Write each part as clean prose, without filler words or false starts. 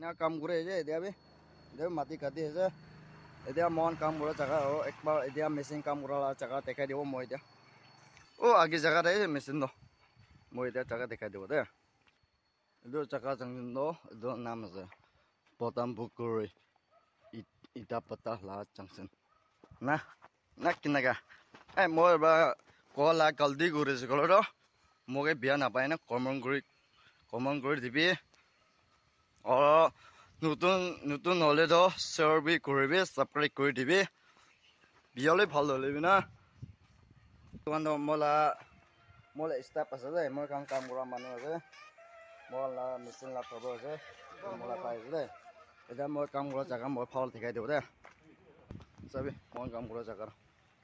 না কাম কৰে যে এদিয়াবি দেব মাটি কাটি আছে এতিয়া মন কাম কৰা জায়গা একবাৰ এতিয়া মেচিন কাম কৰা জায়গা দেখাই দিব মই এতিয়া ও আগে জায়গা দে মেচিন ন মই এতিয়া জায়গা দেখাই দিব দে এটো জায়গা জংজন ন এটো নাম আছে পতামপুকুৰি ইটা পতা লা জংশন না না কিনাগা মই বা কলা গলদি কৰিছে কলৰ মোকে বিয়া নাপায় না কমন কৰি দিবি নতুন নতুন হলে তো সার্ভি করবি সাবস্ক্রাইব করে দিবি বিয়ালে ভালো হলিবি না তোমার মোলা স্টাফ আছে দে মই কাম করা মানুষ আছে মোলা মেশিন লা থব আছে মোলা পাই দে এটা মই কাম করা জায়গা মই ফাউল দেখাই দেব দে চাবি মই কাম করা জায়গা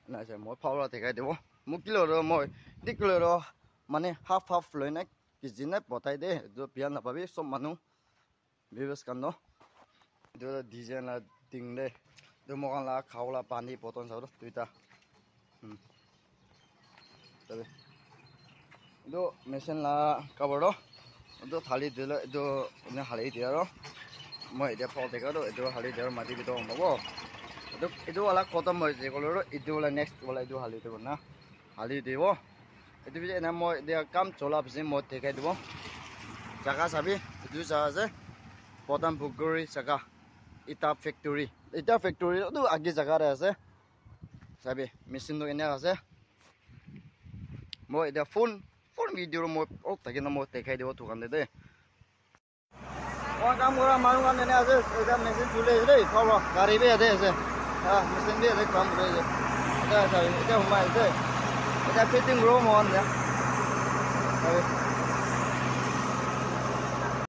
না আছে মই ফাউল দেখাই দেব মোক কি লর মই ঠিক লর মানে হাফ লই না কি জিনে বতাই দে বিয়া নাপাবি সব মানুষ বিবেস কান্দ itu desain lah ting deh itu mau lah kau lah pani potong satu tuita tapi itu mesin lah kabar doh itu thali dulu itu ini hali dia doh mau dia pol tega doh itu hali dia mati gitu om bawa itu wala kota mau sih kalau itu wala next wala itu hali itu na hali dia wo itu bisa nama mau dia kam cola bisa mau tega itu wo jaga sabi itu jaga sih Patampukuri jaga Ita factory itu agi jaga আছে sabi mesin to ene আছে মই এটা phone video মই তাকে না মই দেখাই দিব দোকান দে মই কাম কৰা মানুহ এনে আছে এটা মেচিন চলে আছে দেই পাব গাড়ী বে আছে মেচিন বে আছে কাম কৰে আছে এটা হুমাই আছে এটা ফিটিং ৰুম অন